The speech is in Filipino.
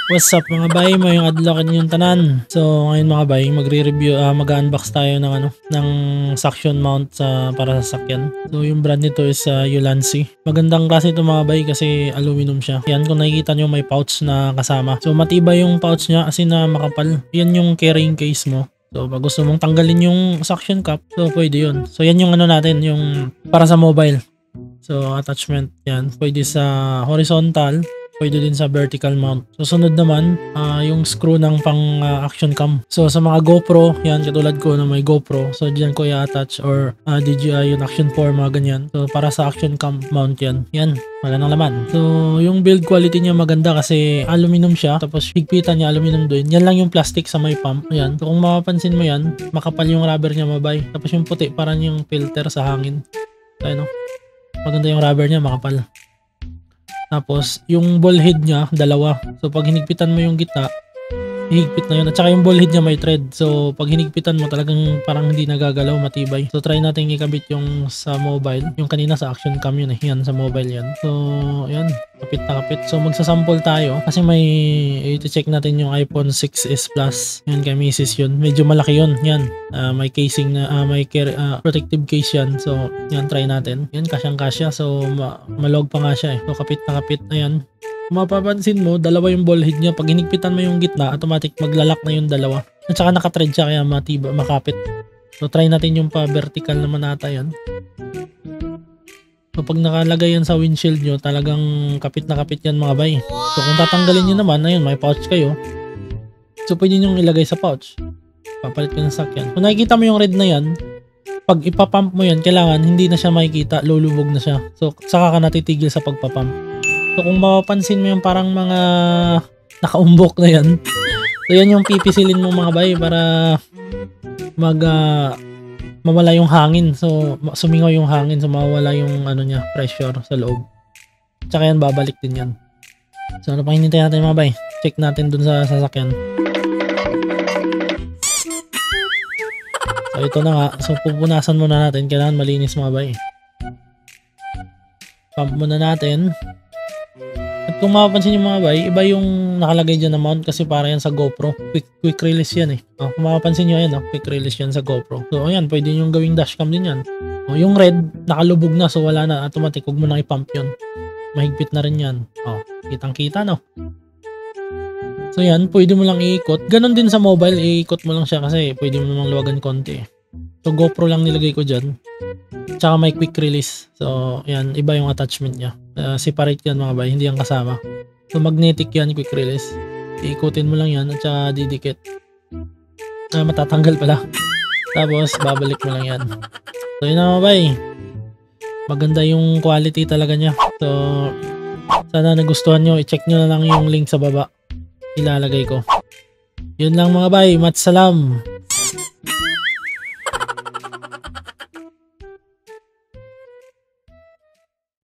What's up mga bay, mo yung adlock yung tanan. So ngayon mga bay, magre-review, mag-unbox tayo ng ng suction mount para sa sakyan. So yung brand nito is Ulanzi. Magandang klase ito mga bay kasi aluminum siya. Yan, kung nakikita nyo may pouch na kasama. So matibay yung pouch niya kasi na makapal. Yan yung carrying case mo. So pag gusto mong tanggalin yung suction cap, so pwede yun. So yan yung natin, yung para sa mobile. So attachment yan, pwede sa horizontal, pwede din sa vertical mount. So sunod naman, yung screw ng pang action cam. So sa mga GoPro, yan katulad ko na may GoPro. So diyan ko i-attach or DJI yung Action 4, mga ganyan. So para sa action cam mount yan. Yan, wala nang laman. So yung build quality niya maganda kasi aluminum siya. Tapos higpitan niya aluminum din. Yan lang yung plastic sa may pump. Yan. So kung mapapansin mo yan, makapal yung rubber niya mabay. Tapos yung puti parang yung filter sa hangin. So ano, maganda yung rubber niya, makapal. Tapos, yung ball head niya, dalawa. So, pag hinigpitan mo yung gitna, hihigpit na yun. At saka yung ball head niya may thread. So, pag hinigpitan mo, talagang parang hindi nagagalaw, matibay. So, try natin ikabit yung sa mobile. Yung kanina sa action cam yun eh. Yan, sa mobile yan. So, yan. Kapit na kapit. So, magsasample tayo. Kasi may i-check natin yung iPhone 6s Plus. Yan, kay Mrs. yun. Medyo malaki yun. Yan. May casing na, may protective case yan. So, yan, try natin. Yan, kasyang-kasya. So, malog pa nga siya eh. So, kapit na kapit. Ayan. Kung mapapansin mo, dalawa yung ball head niya. Pag hinigpitan mo yung gitna, automatic maglalak na yung dalawa. At saka naka-thread siya kaya makapit. So try natin yung pa-vertical naman ata yan. So pag nakalagay yan sa windshield nyo, talagang kapit na kapit yan mga bay. So kung tatanggalin nyo naman, ayun, may pouch kayo. So pwede nyo ilagay sa pouch. Papalit ko ng sakyan. Kung nakikita mo yung red na yan, pag ipapump mo yan, kailangan hindi na siya makikita, lulubog na siya. So saka ka natitigil sa pagpapump. So kung mapapansin mo yung parang mga nakaumbok na yan, so yan yung pipisilin mo mga bay para mawala yung hangin. So sumingaw yung hangin, so mawala yung niya, pressure sa loob. Tsaka yan, babalik din yan. So ano pang hinintay natin mga bay? Check natin dun sa sasakyan. So ito na nga. So pupunasan muna natin. Kailangan malinis mga bay. Pump muna natin. At kung mapapansin yung mga bay, iba yung nakalagay dyan na mount kasi para yan sa GoPro. Quick release yan eh. Kung mapapansin nyo yan, quick release yan sa GoPro. So ayan, pwede yung gawing dashcam din yan. Yung red, nakalubog na, so wala na, automatic. Huwag mo nang ipump yun. Mahigpit na rin yan. Kitang kita no. So yan, pwede mo lang iikot. Ganon din sa mobile, iikot mo lang siya kasi pwede mo namang luwagan konti. So GoPro lang nilagay ko dyan. Tsaka may quick release. So yan, iba yung attachment niya. Separate yan mga bay, hindi yan kasama. So magnetic yan, quick release. Iikutin mo lang yan at saka didikit. Matatanggal pala. Tapos babalik mo lang yan. So yun na mga bay. Maganda yung quality talaga niya. So sana nagustuhan nyo. I-check nyo na lang yung link sa baba. Ilalagay ko. Yun lang mga bay. Matsalam.